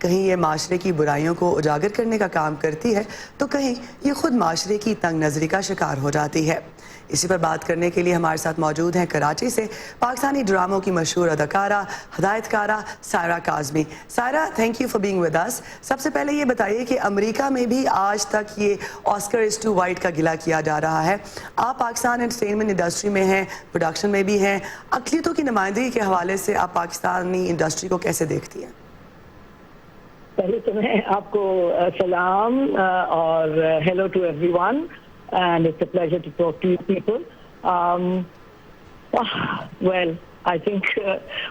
کہیں یہ معاشرے کی برائیوں کو اجاگر کرنے کا کام کرتی ہے تو کہیں یہ خود معاشرے کی تنگ نظری کا شکار ہو جاتی ہے. اسی پر بات کرنے کے لیے ہمارے ساتھ موجود ہیں کراچی سے پاکستانی ڈراموں کی مشہور اداکارہ ہدایت کارہ Saira Kazmi. Saira, thank you for being with us. سب سے پہلے یہ بتائیے کہ امریکہ میں بھی آج تک یہ آسکر از ٹو وائٹ کا گلہ کیا جا رہا ہے. آپ پاکستان انٹرٹینمنٹ انڈسٹری میں ہیں، پروڈکشن میں بھی ہیں، اقلیتوں کی نمائندگی کے حوالے سے آپ پاکستانی انڈسٹری کو کیسے دیکھتی ہیں؟ پہلے تو میں آپ کو سلام اور hello to everyone and it's a pleasure to talk to you people. Well, I think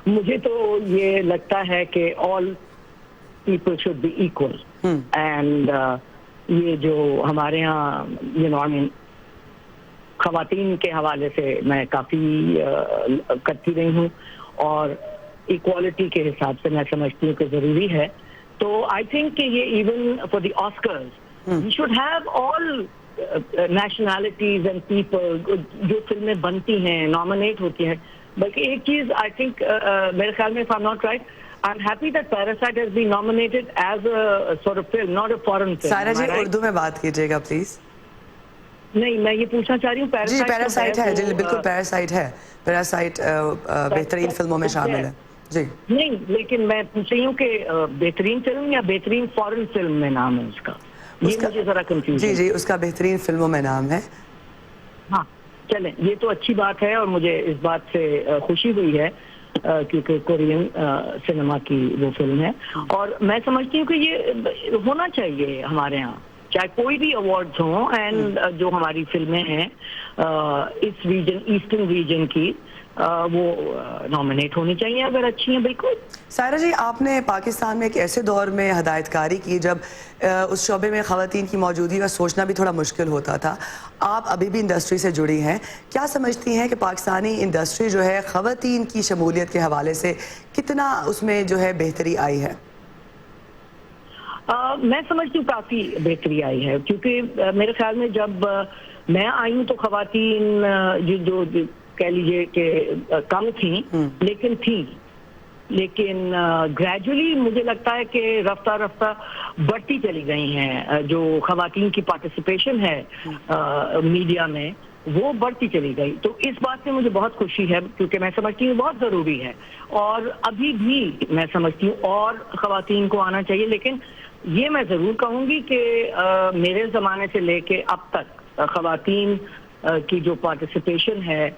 مجھے تو یہ لگتا ہے کہ all people should be equal. And یہ جو ہمارے ہاں I mean خواتین کے حوالے سے میں کافی کرتی رہی ہوں اور ایکوالٹی کے حساب سے میں سمجھتی ہوں کہ ضروری ہے. تو I think کہ یہ even for the Oscars we should have all nationalities and people جو فلمیں بنتی ہیں نامنیٹ ہوتی ہیں. بلکہ ایک چیز آئی تھنک میرے خیال میں if I'm not right, I'm happy that Parasite has been nominated as a sort of film, not a foreign film. Saira جی اردو میں بات کیجیے گا پلیز. نہیں میں یہ پوچھنا چاہ رہی ہوں جی پیراسائٹ ہے، جی بالکل پیراسائٹ ہے. پیراسائٹ بہترین فلموں میں شامل ہے. جی نہیں لیکن میں پوچھ رہی ہوں کہ بہترین فلم یا بہترین فورن فلم میں نام ہے اس کا؟ یہ مجھے ذرا کنفیوژن. جی اس کا بہترین فلموں میں نام ہے. ہاں چلیں یہ تو اچھی بات ہے اور مجھے اس بات سے خوشی ہوئی ہے کیونکہ کورین سنیما کی وہ فلم ہے. اور میں سمجھتی ہوں کہ یہ ہونا چاہیے ہمارے ہاں چاہے کوئی بھی ایوارڈز ہوں. اینڈ جو ہماری فلمیں ہیں اس ریجن ایسٹرن ریجن کی وہ نامنیٹ ہونی چاہیے اگر اچھی ہیں. بالکل. سائرہ جی آپ نے پاکستان میں ایک ایسے دور میں ہدایت کاری کی جب اس شعبے میں خواتین کی موجودگی کا سوچنا بھی تھوڑا مشکل ہوتا تھا. آپ ابھی بھی انڈسٹری سے جڑی ہیں، کیا سمجھتی ہیں کہ پاکستانی انڈسٹری جو ہے خواتین کی شمولیت کے حوالے سے کتنا اس میں جو ہے بہتری آئی ہے؟ میں سمجھتی ہوں کافی بہتری آئی ہے کیونکہ میرے خیال میں جب میں آئی ہوں تو خواتین جو کہہ لیجیے کہ کم تھیں لیکن تھیں، لیکن گریجولی مجھے لگتا ہے کہ رفتہ رفتہ بڑھتی چلی گئی ہیں. جو خواتین کی پارٹیسپیشن ہے میڈیا میں وہ بڑھتی چلی گئی. تو اس بات سے مجھے بہت خوشی ہے کیونکہ میں سمجھتی ہوں بہت ضروری ہے اور ابھی بھی میں سمجھتی ہوں اور خواتین کو آنا چاہیے. لیکن یہ میں ضرور کہوں گی کہ میرے زمانے سے لے کے اب تک خواتین کی جو پارٹیسپیشن ہے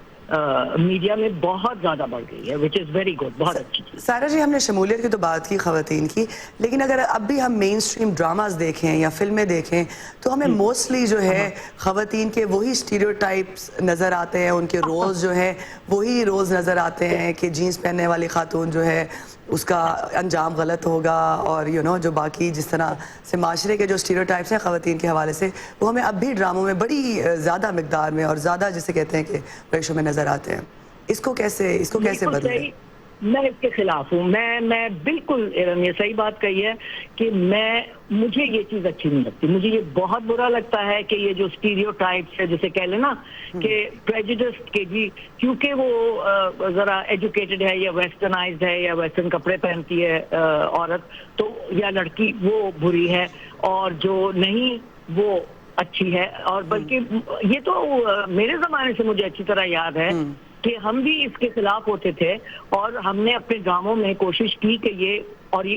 میڈیا میں بہت زیادہ بڑھ گئی ہے which is very good. بہت اچھی چیز. سائرہ جی ہم نے شمولیت کی تو بات کی خواتین کی، لیکن اگر اب بھی ہم مین سٹریم ڈراماز دیکھیں یا فلمیں دیکھیں تو ہمیں موسٹلی جو ہے خواتین کے وہی اسٹیریوٹائپس نظر آتے ہیں، ان کے رولز جو ہیں وہی رولز نظر آتے ہیں کہ جینس پہننے والی خاتون جو ہے اس کا انجام غلط ہوگا اور جو باقی جس طرح سے معاشرے کے جو اسٹیریوٹائپس ہیں خواتین کے حوالے سے وہ ہمیں اب بھی ڈراموں میں بڑی زیادہ مقدار میں اور زیادہ جسے کہتے ہیں کہ ریشو میں نظر آتے ہیں. اس کو کیسے بدلیں؟ میں اس کے خلاف ہوں. میں بالکل یہ صحیح بات کہی ہے کہ مجھے یہ چیز اچھی نہیں لگتی. مجھے یہ بہت برا لگتا ہے کہ یہ جو اسٹیریوٹائپس ہے جسے کہہ لیں نا کہ پریجوڈس کے جی کیونکہ وہ ذرا ایجوکیٹڈ ہے یا ویسٹرنائزڈ ہے یا ویسٹرن کپڑے پہنتی ہے عورت تو یا لڑکی وہ بری ہے اور جو نہیں وہ اچھی ہے. اور بلکہ یہ تو میرے زمانے سے مجھے اچھی طرح یاد ہے کہ ہم بھی اس کے خلاف ہوتے تھے اور ہم نے اپنے ڈراموں میں کوشش کی کہ یہ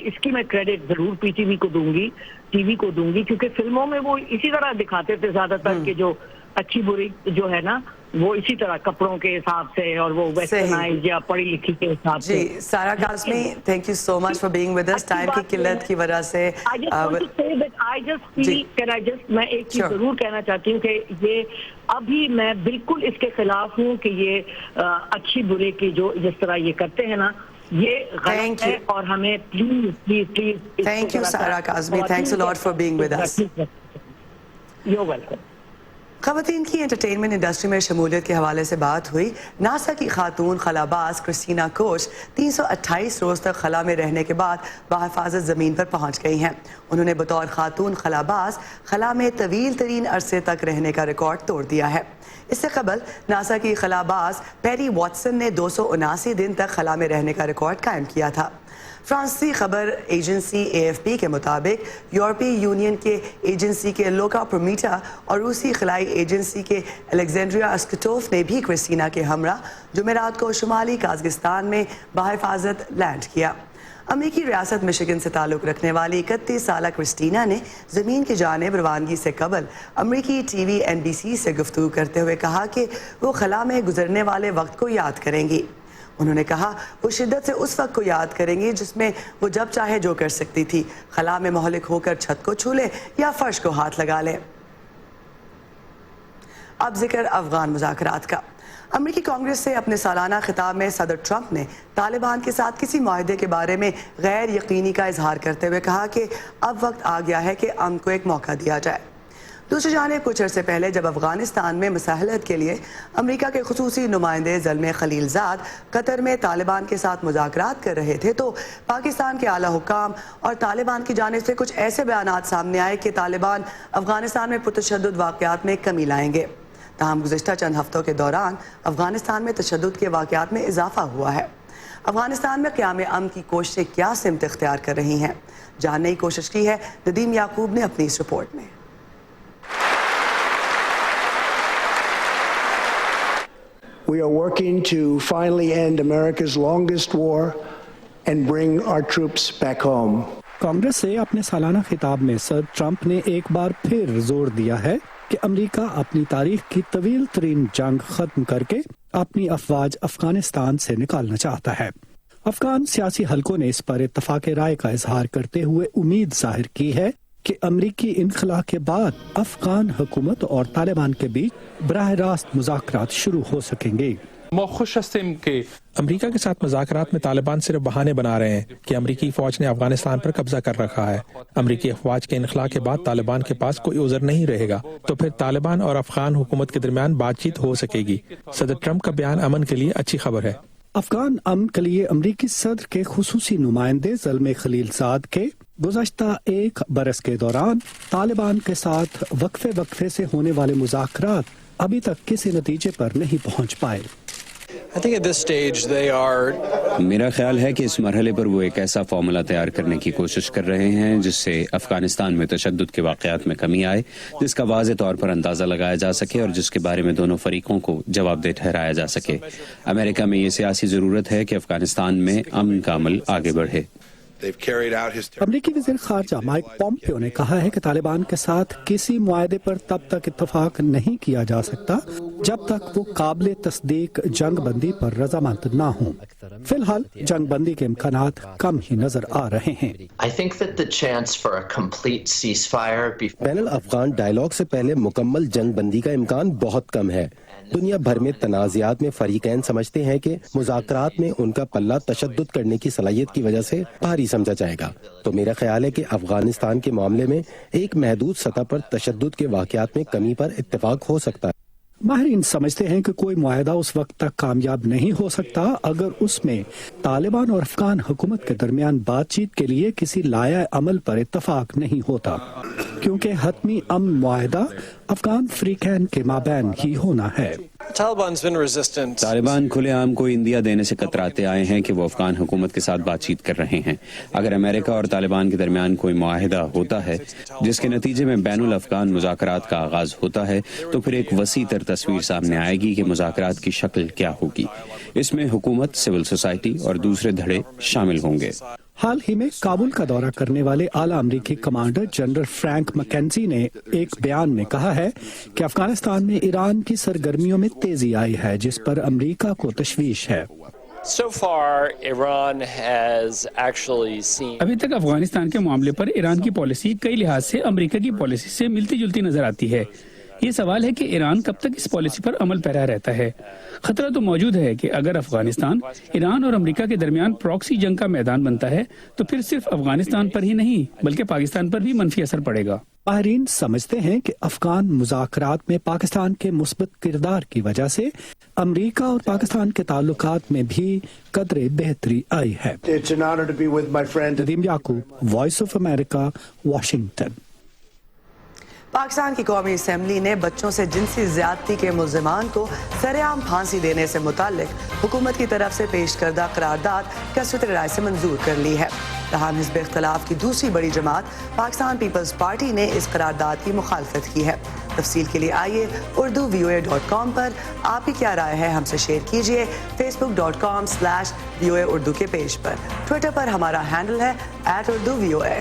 اس کی میں کریڈٹ ضرور پی ٹی وی کو دوں گی، ٹی وی کو دوں گی کیونکہ فلموں میں وہ اسی طرح دکھاتے تھے زیادہ تر کہ جو اچھی بری جو ہے نا وہ اسی طرح کپڑوں کے حساب سے اور وہ ویسٹرنائز یا پڑھی لکھی کے حساب سے. جی Saira Kazmi thank you so much for being with us. Time کی قلت کی وجہ سے میں ایک چیز ضرور کہنا چاہتی ہوں کہ یہ ابھی میں بالکل اس کے خلاف ہوں کہ یہ اچھی برے کی جو جس طرح یہ کرتے ہیں نا یہ غلط ہے اور ہمیں please thank you Saira Kazmi. Thanks a lot for being with us. You welcome. خواتین کی انٹرٹینمنٹ انڈسٹری میں شمولیت کے حوالے سے بات ہوئی. ناسا کی خاتون خلاباز کرسٹینا کوچ 328 روز تک خلا میں رہنے کے بعد بحفاظت زمین پر پہنچ گئی ہیں. انہوں نے بطور خاتون خلاباز خلا میں طویل ترین عرصے تک رہنے کا ریکارڈ توڑ دیا ہے. اس سے قبل ناسا کی خلاباز پیری واٹسن نے 279 دن تک خلا میں رہنے کا ریکارڈ قائم کیا تھا. فرانسیسی خبر ایجنسی AFP کے مطابق یورپی یونین کے ایجنسی کے لوکا پرومیٹا اور روسی خلائی ایجنسی کے الیگزینڈریا اسکٹوف نے بھی کرسٹینا کے ہمراہ جمعرات کو شمالی قازقستان میں بحفاظت لینڈ کیا۔ امریکی ریاست مشیگن سے تعلق رکھنے والی 31 سالہ کرسٹینا نے زمین کی جانب روانگی سے قبل امریکی ٹی وی NBC سے گفتگو کرتے ہوئے کہا کہ وہ خلا میں گزرنے والے وقت کو یاد کریں گی۔ انہوں نے کہا وہ شدت سے اس وقت کو یاد کریں گی جس میں وہ جب چاہے جو کر سکتی تھی، خلا میں مہلک ہو کر چھت کو چھو لے یا فرش کو ہاتھ لگا لے۔ اب ذکر افغان مذاکرات کا۔ امریکی کانگریس سے اپنے سالانہ خطاب میں صدر ٹرمپ نے طالبان کے ساتھ کسی معاہدے کے بارے میں غیر یقینی کا اظہار کرتے ہوئے کہا کہ اب وقت آ گیا ہے کہ امن کو ایک موقع دیا جائے۔ دوسری جانب کچھ عرصے پہلے جب افغانستان میں مصالحت کے لیے امریکہ کے خصوصی نمائندے زلمے خلیل زاد قطر میں طالبان کے ساتھ مذاکرات کر رہے تھے تو پاکستان کے اعلیٰ حکام اور طالبان کی جانب سے کچھ ایسے بیانات سامنے آئے کہ طالبان افغانستان میں پرتشدد واقعات میں کمی لائیں گے۔ تاہم گزشتہ چند ہفتوں کے دوران افغانستان میں تشدد کے واقعات میں اضافہ ہوا ہے۔ افغانستان میں قیام امن کی کوششیں کیا سمت اختیار کر رہی ہیں، جاننے کی کوشش کی ہے ندیم یعقوب نے اپنی اس رپورٹ میں۔ We are working to finally end America's longest war and bring our troops back home. Congress سے اپنے سالانہ خطاب میں صدر ٹرمپ نے ایک بار پھر زور دیا ہے کہ امریکہ اپنی تاریخ کی طویل ترین جنگ ختم کر کے اپنی افواج افغانستان سے نکالنا چاہتا ہے۔ افغان سیاسی حلقوں نے اس پر اتفاق رائے کا اظہار کرتے ہوئے امید ظاہر کی ہے کہ امریکی انخلا کے بعد افغان حکومت اور طالبان کے بیچ براہ راست مذاکرات شروع ہو سکیں گے۔ ما خوش هستیم که امریکہ کے ساتھ مذاکرات میں طالبان صرف بہانے بنا رہے ہیں کہ امریکی فوج نے افغانستان پر قبضہ کر رکھا ہے۔ امریکی افواج کے انخلا کے بعد طالبان کے پاس کوئی عذر نہیں رہے گا تو پھر طالبان اور افغان حکومت کے درمیان بات چیت ہو سکے گی۔ صدر ٹرمپ کا بیان امن کے لیے اچھی خبر ہے۔ افغان امن کے لیے امریکی صدر کے خصوصی نمائندے زلمے خلیل زاد کے گزشتہ ایک برس کے دوران طالبان کے ساتھ وقفے سے ہونے والے مذاکرات ابھی تک کسی نتیجے پر نہیں پہنچ پائے۔ میرا خیال ہے کہ اس مرحلے پر وہ ایک ایسا فارمولا تیار کرنے کی کوشش کر رہے ہیں جس سے افغانستان میں تشدد کے واقعات میں کمی آئے، جس کا واضح طور پر اندازہ لگایا جا سکے اور جس کے بارے میں دونوں فریقوں کو جواب دہ ٹھہرایا جا سکے۔ امریکہ میں یہ سیاسی ضرورت ہے کہ افغانستان میں امن کا عمل آگے بڑھے۔ امریکی وزیر خارجہ مائک پومپیو نے کہا ہے کہ طالبان کے ساتھ کسی معاہدے پر تب تک اتفاق نہیں کیا جا سکتا جب تک وہ قابل تصدیق جنگ بندی پر رضامند نہ ہوں۔ فی الحال جنگ بندی کے امکانات کم ہی نظر آ رہے ہیں۔ بین الافغان ڈائیلاگ سے پہلے مکمل جنگ بندی کا امکان بہت کم ہے۔ دنیا بھر میں تنازعات میں فریقین سمجھتے ہیں کہ مذاکرات میں ان کا پلہ تشدد کرنے کی صلاحیت کی وجہ سے بھاری سمجھا جائے گا، تو میرا خیال ہے کہ افغانستان کے معاملے میں ایک محدود سطح پر تشدد کے واقعات میں کمی پر اتفاق ہو سکتا ہے۔ ماہرین سمجھتے ہیں کہ کوئی معاہدہ اس وقت تک کامیاب نہیں ہو سکتا اگر اس میں طالبان اور افغان حکومت کے درمیان بات چیت کے لیے کسی لائحہ عمل پر اتفاق نہیں ہوتا، کیونکہ حتمی امن معاہدہ افغان فریقین کے مابین ہی ہونا ہے۔ طالبان کھلے عام کو اندیا دینے سے کتراتے آئے ہیں کہ وہ افغان حکومت کے ساتھ بات چیت کر رہے ہیں۔ اگر امریکہ اور طالبان کے درمیان کوئی معاہدہ ہوتا ہے جس کے نتیجے میں بین الافغان مذاکرات کا آغاز ہوتا ہے تو پھر ایک وسیع تر تصویر سامنے آئے گی کہ مذاکرات کی شکل کیا ہوگی۔ اس میں حکومت، سول سوسائٹی اور دوسرے دھڑے شامل ہوں گے۔ حال ہی میں کابل کا دورہ کرنے والے اعلیٰ امریکی کمانڈر جنرل فرینک مکینزی نے ایک بیان میں کہا ہے کہ افغانستان میں ایران کی سرگرمیوں میں تیزی آئی ہے جس پر امریکہ کو تشویش ہے۔ ابھی تک افغانستان کے معاملے پر ایران کی پالیسی کئی لحاظ سے امریکہ کی پالیسی سے ملتی جلتی نظر آتی ہے۔ یہ سوال ہے کہ ایران کب تک اس پالیسی پر عمل پیرا رہتا ہے۔ خطرہ تو موجود ہے کہ اگر افغانستان ایران اور امریکہ کے درمیان پراکسی جنگ کا میدان بنتا ہے تو پھر صرف افغانستان پر ہی نہیں بلکہ پاکستان پر بھی منفی اثر پڑے گا۔ ماہرین سمجھتے ہیں کہ افغان مذاکرات میں پاکستان کے مثبت کردار کی وجہ سے امریکہ اور پاکستان کے تعلقات میں بھی قدرے بہتری آئی ہے۔ Nadeem Yaqoob, Voice of America, Washington. Pakistan کی قومی اسمبلی نے بچوں سے جنسی زیادتی کے ملزمان کو سر عام پھانسی دینے سے متعلق حکومت کی طرف سے پیش کردہ قرارداد کثرت رائے سے منظور کر لی ہے. تاہم حزب اختلاف کی دوسری بڑی جماعت پاکستان پیپلز پارٹی نے اس قرارداد کی مخالفت کی ہے. تفصیل کے لیے آئیے urduvoa.com پر آپ کی کیا رائے ہے ہم سے شیئر کیجیے. facebook.com/VOA اردو کے پیج پر. ٹویٹر پر ہمارا ہینڈل ہے @urduvoa.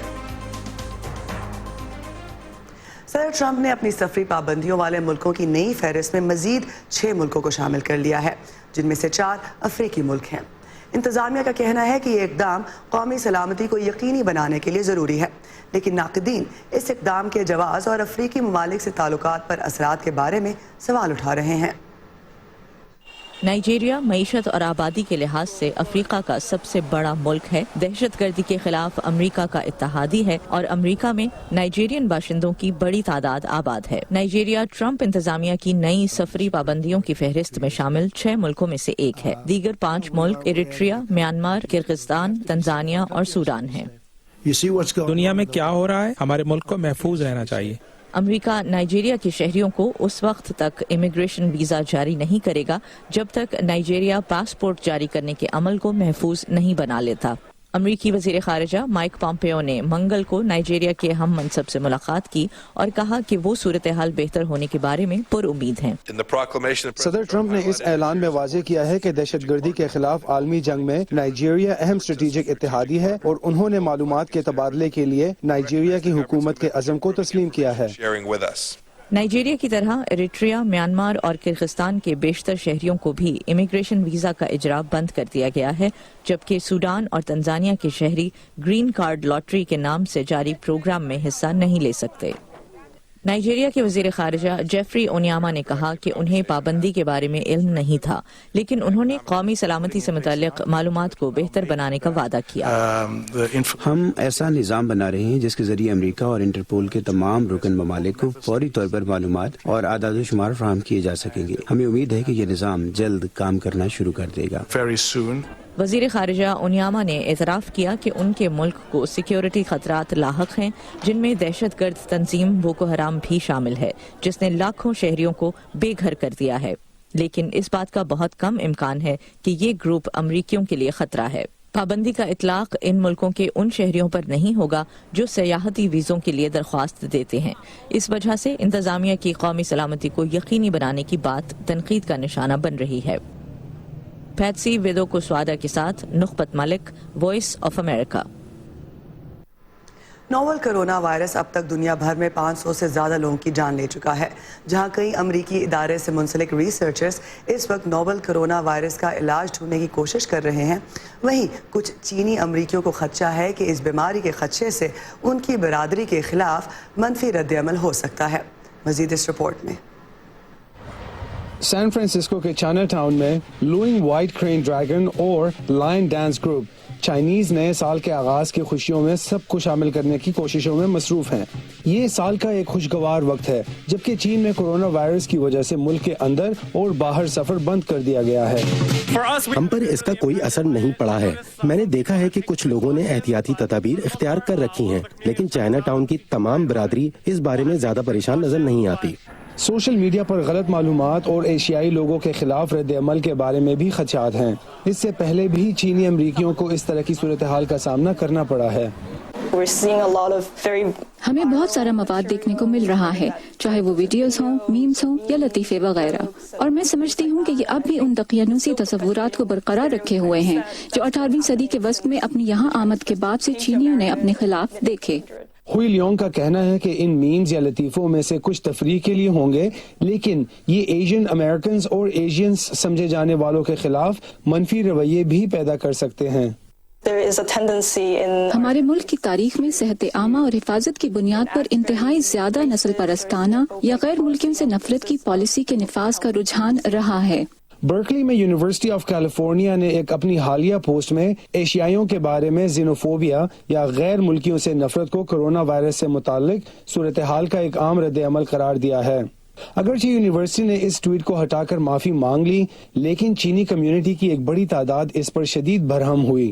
صدر ٹرمپ نے اپنی سفری پابندیوں والے ملکوں کی نئی فہرست میں مزید 6 ملکوں کو شامل کر لیا ہے، جن میں سے 4 افریقی ملک ہیں. انتظامیہ کا کہنا ہے کہ یہ اقدام قومی سلامتی کو یقینی بنانے کے لیے ضروری ہے، لیکن ناقدین اس اقدام کے جواز اور افریقی ممالک سے تعلقات پر اثرات کے بارے میں سوال اٹھا رہے ہیں. نائجیریا معیشت اور آبادی کے لحاظ سے افریقہ کا سب سے بڑا ملک ہے، دہشت گردی کے خلاف امریکہ کا اتحادی ہے اور امریکہ میں نائجیرین باشندوں کی بڑی تعداد آباد ہے. نائجیریا ٹرمپ انتظامیہ کی نئی سفری پابندیوں کی فہرست میں شامل 6 ملکوں میں سے ایک ہے. دیگر 5 ملک ایریٹریا، میانمار، کرغزستان، تنزانیہ اور سوڈان ہیں. دنیا میں کیا ہو رہا ہے؟ ہمارے ملک کو محفوظ رہنا چاہیے. امریکہ نائجیریا کے شہریوں کو اس وقت تک امیگریشن ویزا جاری نہیں کرے گا جب تک نائجیریا پاسپورٹ جاری کرنے کے عمل کو محفوظ نہیں بنا لیتا. امریکی وزیر خارجہ مائک پامپیو نے منگل کو نائجیریا کے ہم منصب سے ملاقات کی اور کہا کہ وہ صورتحال بہتر ہونے کے بارے میں پر امید ہیں. صدر ٹرمپ نے اس اعلان میں واضح کیا ہے کہ دہشت گردی کے خلاف عالمی جنگ میں نائجیریا اہم اسٹریٹجک اتحادی ہے اور انہوں نے معلومات کے تبادلے کے لیے نائجیریا کی حکومت کے عزم کو تسلیم کیا ہے. نائجیریا کی طرح ایریٹریا، میانمار اور کرغزستان کے بیشتر شہریوں کو بھی امیگریشن ویزا کا اجرا بند کر دیا گیا ہے، جبکہ سوڈان اور تنزانیہ کے شہری گرین کارڈ لاٹری کے نام سے جاری پروگرام میں حصہ نہیں لے سکتے. نائجیریا کے وزیر خارجہ جیفری اونیاما نے کہا کہ انہیں پابندی کے بارے میں علم نہیں تھا، لیکن انہوں نے قومی سلامتی سے متعلق معلومات کو بہتر بنانے کا وعدہ کیا. ہم ایسا نظام بنا رہے ہیں جس کے ذریعے امریکہ اور انٹرپول کے تمام رکن ممالک کو فوری طور پر معلومات اور اعداد و شمار فراہم کیے جا سکیں گے. ہمیں امید ہے کہ یہ نظام جلد کام کرنا شروع کر دے گا. وزیر خارجہ اونیاما نے اعتراف کیا کہ ان کے ملک کو سیکیورٹی خطرات لاحق ہیں، جن میں دہشت گرد تنظیم بوکو حرام بھی شامل ہے، جس نے لاکھوں شہریوں کو بے گھر کر دیا ہے. لیکن اس بات کا بہت کم امکان ہے کہ یہ گروپ امریکیوں کے لیے خطرہ ہے. پابندی کا اطلاق ان ملکوں کے ان شہریوں پر نہیں ہوگا جو سیاحتی ویزوں کے لیے درخواست دیتے ہیں. اس وجہ سے انتظامیہ کی قومی سلامتی کو یقینی بنانے کی بات تنقید کا نشانہ بن رہی ہے. پیٹسی ویدو کوسوادا کے ساتھ Nukhbat Malik, Voice of America. Novel corona virus اب تک دنیا بھر میں 500 سے زیادہ لوگوں کی جان لے چکا ہے. جہاں کئی امریکی ادارے سے منسلک ریسرچرز اس وقت نوول کرونا وائرس کا علاج ڈھونڈنے کی کوشش کر رہے ہیں، وہیں کچھ چینی امریکیوں کو خدشہ ہے کہ اس بیماری کے خدشے سے ان کی برادری کے خلاف منفی رد عمل ہو سکتا ہے. مزید اس رپورٹ میں. سان فرانسسکو کے چائنا ٹاؤن میں لوئنگ وائٹ کرین ڈریگن اور لائن ڈانس گروپ چائنیز نئے سال کے آغاز کی خوشیوں میں سب کو شامل کرنے کی کوششوں میں مصروف ہیں. یہ سال کا ایک خوشگوار وقت ہے جبکہ چین میں کورونا وائرس کی وجہ سے ملک کے اندر اور باہر سفر بند کر دیا گیا ہے. ہم پر اس کا کوئی اثر نہیں پڑا ہے. میں نے دیکھا ہے کہ کچھ لوگوں نے احتیاطی تدابیر اختیار کر رکھی ہیں، لیکن چائنا ٹاؤن کی تمام برادری اس بارے میں زیادہ پریشان نظر نہیں آتی. سوشل میڈیا پر غلط معلومات اور ایشیائی لوگوں کے خلاف رد عمل کے بارے میں بھی خدشات ہیں. اس سے پہلے بھی چینی امریکیوں کو اس طرح کی صورتحال کا سامنا کرنا پڑا ہے. ہمیں بہت سارا مواد دیکھنے کو مل رہا ہے، چاہے وہ ویڈیوز ہوں، میمز ہوں یا لطیفے وغیرہ، اور میں سمجھتی ہوں کہ یہ اب بھی ان دقیانوسی تصورات کو برقرار رکھے ہوئے ہیں جو 18ویں صدی کے وسط میں اپنی یہاں آمد کے بعد سے چینیوں نے اپنے خلاف دیکھے. ہوئی لیونگ کا کہنا ہے کہ ان میمز یا لطیفوں میں سے کچھ تفریح کے لیے ہوں گے، لیکن یہ ایشین امریکنز اور ایشینز سمجھے جانے والوں کے خلاف منفی رویے بھی پیدا کر سکتے ہیں. ہمارے ملک کی تاریخ میں صحت عامہ اور حفاظت کی بنیاد پر انتہائی زیادہ نسل پرستانہ یا غیر ملکیوں سے نفرت کی پالیسی کے نفاذ کا رجحان رہا ہے. برکلی میں یونیورسٹی آف کیلیفورنیا نے ایک اپنی حالیہ پوسٹ میں ایشیائیوں کے بارے میں زینوفوبیا یا غیر ملکیوں سے نفرت کو کرونا وائرس سے متعلق صورتحال کا ایک عام رد عمل قرار دیا ہے. اگرچہ یونیورسٹی نے اس ٹویٹ کو ہٹا کر معافی مانگ لی، لیکن چینی کمیونٹی کی ایک بڑی تعداد اس پر شدید برہم ہوئی۔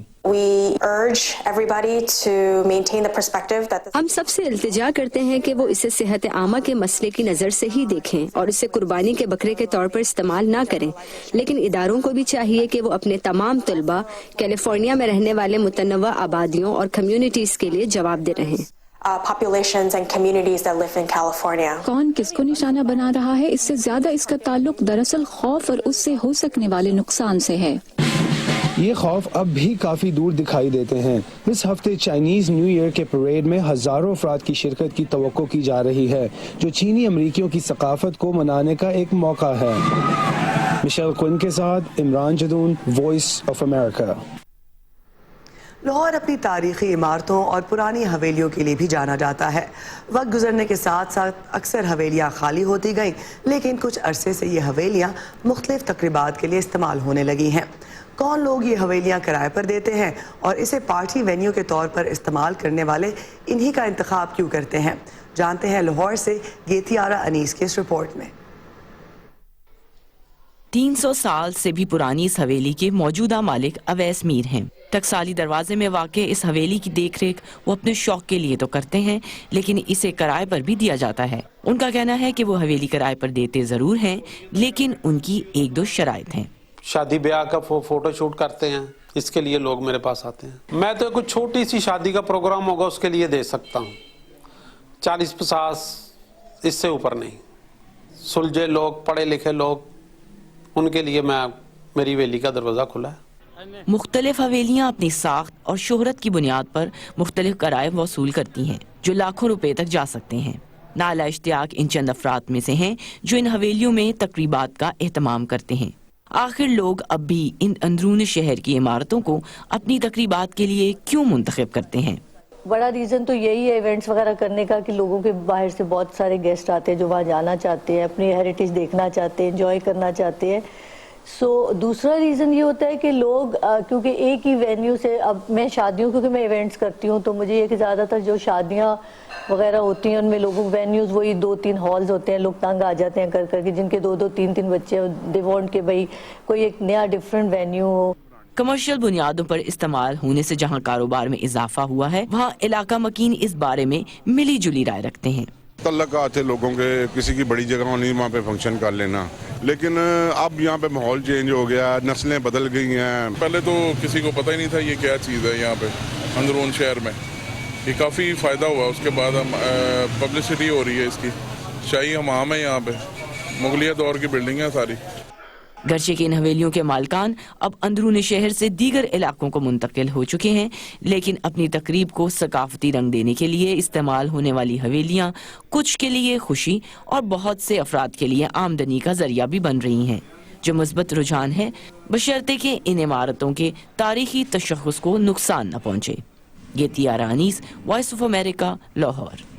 ہم سب سے التجا کرتے ہیں کہ وہ اسے صحت عامہ کے مسئلے کی نظر سے ہی دیکھیں اور اسے قربانی کے بکرے کے طور پر استعمال نہ کریں، لیکن اداروں کو بھی چاہیے کہ وہ اپنے تمام طلباء کیلیفورنیا میں رہنے والے متنوع آبادیوں اور کمیونٹیز کے لیے جواب دہ رہیں۔ کون کس کو نشانہ بنا رہا ہے، اس سے زیادہ اس کا تعلق دراصل خوف اور اس سے ہو سکنے والے نقصان سے ہے۔ یہ خوف اب بھی کافی دور دکھائی دیتے ہیں۔ اس ہفتے چائنیز نیو ایئر کے پریڈ میں ہزاروں افراد کی شرکت کی توقع کی جا رہی ہے، جو چینی امریکیوں کی ثقافت کو منانے کا ایک موقع ہے۔ مشیل کوئن کے ساتھ Imran Jadoon, voice of America. Lahore اپنی تاریخی عمارتوں اور پرانی حویلیوں کے لیے بھی جانا جاتا ہے۔ وقت گزرنے کے ساتھ ساتھ اکثر حویلیاں خالی ہوتی گئیں، لیکن کچھ عرصے سے یہ حویلیاں مختلف تقریبات کے لیے استعمال ہونے لگی ہیں۔ کون لوگ یہ حویلیاں کرائے پر دیتے ہیں اور اسے پارٹی وینیو کے طور پر استعمال کرنے والے انہی کا انتخاب کیوں کرتے ہیں؟ جانتے ہیں لاہور سے گیتیارہ انیس کی اس رپورٹ میں۔ 300 سال سے بھی پرانی اس حویلی کے موجودہ مالک اویس میر ہیں۔ ٹکسالی دروازے میں واقع اس حویلی کی دیکھ ریکھ وہ اپنے شوق کے لیے تو کرتے ہیں، لیکن اسے کرائے پر بھی دیا جاتا ہے۔ ان کا کہنا ہے کہ وہ حویلی کرائے پر دیتے ضرور ہیں، لیکن ان کی ایک دو شرائط ہیں۔ شادی بیاہ کا فوٹو شوٹ کرتے ہیں، اس کے لیے لوگ میرے پاس آتے ہیں۔ میں تو کچھ چھوٹی سی شادی کا پروگرام ہوگا اس کے لیے دے سکتا ہوں، 40-50، اس سے اوپر نہیں۔ سلجھے لوگ، پڑھے لکھے لوگ، ان کے لیے میری حویلی کا دروازہ کھلا ہے۔ مختلف حویلیاں اپنی ساخت اور شہرت کی بنیاد پر مختلف کرائے وصول کرتی ہیں، جو لاکھوں روپے تک جا سکتے ہیں۔ نالا اشتیاق ان چند افراد میں سے ہیں جو ان حویلیوں میں تقریبات کا اہتمام کرتے ہیں۔ آخر لوگ اب بھی ان اندرون شہر کی عمارتوں کو اپنی تقریبات کے لیے کیوں منتخب کرتے ہیں؟ بڑا ریزن تو یہی ہے ایونٹس وغیرہ کرنے کا کہ لوگوں کے باہر سے بہت سارے گیسٹ آتے ہیں جو وہاں جانا چاہتے ہیں، اپنی ہیریٹیج دیکھنا چاہتے ہیں، انجوائے کرنا چاہتے ہیں۔ دوسرا ریزن یہ ہوتا ہے کہ لوگ کیونکہ ایک ہی وینیو سے، اب میں شادیوں کیونکہ میں ایونٹس کرتی ہوں تو مجھے یہ کہ زیادہ تر جو شادیاں وغیرہ ہوتی ہیں ان میں لوگوں وینیوز وہی 2-3 ہالز ہوتے ہیں، لوگ تنگ آ جاتے ہیں کر کے، جن کے 2-2 3-3 بچے ہیں، دے وانٹ کہ بھائی کوئی ایک نیا ڈفرینٹ وینیو ہو۔ کمرشل بنیادوں پر استعمال ہونے سے جہاں کاروبار میں اضافہ ہوا ہے، وہاں علاقہ مکین اس بارے میں ملی جلی رائے رکھتے ہیں۔ تعلقات تھے لوگوں کے، کسی کی بڑی جگہ ہونی وہاں پہ فنکشن کر لینا، لیکن اب یہاں پہ ماحول چینج ہو گیا، نسلیں بدل گئی ہیں۔ پہلے تو کسی کو پتہ ہی نہیں تھا یہ کیا چیز ہے یہاں پہ اندرون شہر میں، یہ کافی فائدہ ہوا۔ اس کے بعد ہم پبلسٹی ہو رہی ہے اس کی، شاہی حمام ہے یہاں پہ، مغلیہ دور کی بلڈنگ ہے ساری۔ گرچہ کہ ان حویلیوں کے مالکان اب اندرون شہر سے دیگر علاقوں کو منتقل ہو چکے ہیں، لیکن اپنی تقریب کو ثقافتی رنگ دینے کے لیے استعمال ہونے والی حویلیاں کچھ کے لیے خوشی اور بہت سے افراد کے لیے آمدنی کا ذریعہ بھی بن رہی ہیں، جو مثبت رجحان ہے، بشرطے کہ ان عمارتوں کے تاریخی تشخص کو نقصان نہ پہنچے۔ گیتیارہ انیس، وائس آف امریکہ، لاہور۔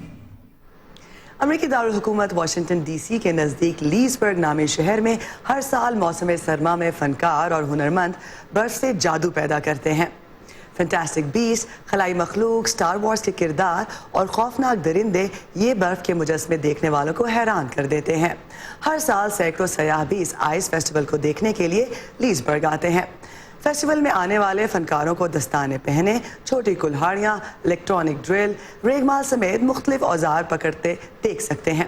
امریکی دارالحکومت واشنگٹن ڈی سی کے نزدیک لیزبرگ نامی شہر میں ہر سال موسم سرما میں فنکار اور ہنرمند برف سے جادو پیدا کرتے ہیں۔ فینٹاسٹک بیسٹ، خلائی مخلوق، سٹار وارز کے کردار اور خوفناک درندے یہ برف کے مجسمے دیکھنے والوں کو حیران کر دیتے ہیں۔ ہر سال سینکڑوں سیاح بھی اس آئس فیسٹیول کو دیکھنے کے لیے لیزبرگ آتے ہیں۔ فیسٹیول میں آنے والے فنکاروں کو دستانے پہنے، چھوٹی کلہاڑیاں، الیکٹرانک ڈرل، ریگمال سمیت مختلف اوزار پکڑتے دیکھ سکتے ہیں۔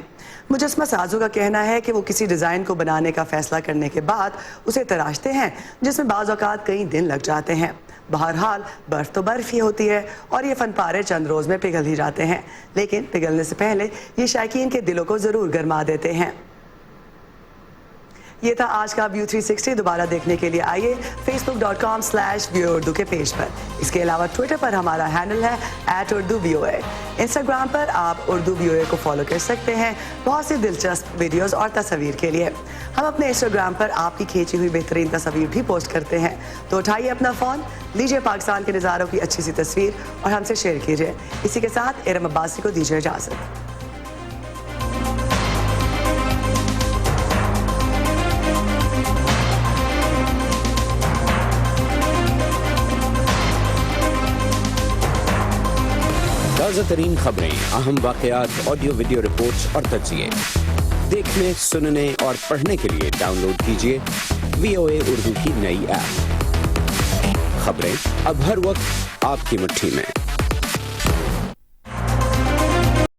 مجسمہ سازوں کا کہنا ہے کہ وہ کسی ڈیزائن کو بنانے کا فیصلہ کرنے کے بعد اسے تراشتے ہیں، جس میں بعض اوقات کئی دن لگ جاتے ہیں۔ بہرحال برف تو برف ہی ہوتی ہے اور یہ فن پارے چند روز میں پگھل ہی جاتے ہیں، لیکن پگھلنے سے پہلے یہ شائقین کے دلوں کو ضرور گرما دیتے ہیں۔ یہ تھا آج کا ویو 360۔ دوبارہ دیکھنے کے لیے آئیے facebook.com/view اردو کے پیج پر۔ اس کے علاوہ ٹویٹر پر ہمارا ہینڈل ہے @urduvoa۔ انسٹاگرام پر آپ اردو VOA کو فالو کر سکتے ہیں بہت سی دلچسپ ویڈیوز اور تصاویر کے لیے۔ ہم اپنے انسٹاگرام پر آپ کی کھینچی ہوئی بہترین تصاویر بھی پوسٹ کرتے ہیں، تو اٹھائیے اپنا فون، لیجیے پاکستان کے نظاروں کی اچھی سی تصویر اور ہم سے شیئر کیجیے۔ اسی کے ساتھ ارم عباسی کو دیجیے اجازت۔ تازہ ترین خبریں، اہم واقعات، آڈیو ویڈیو رپورٹس اور تجزیے دیکھنے، سننے اور پڑھنے کے لیے ڈاؤن لوڈ کیجیے VOA اردو کی نئی ایپ۔ خبریں اب ہر وقت آپ کی مٹھی میں۔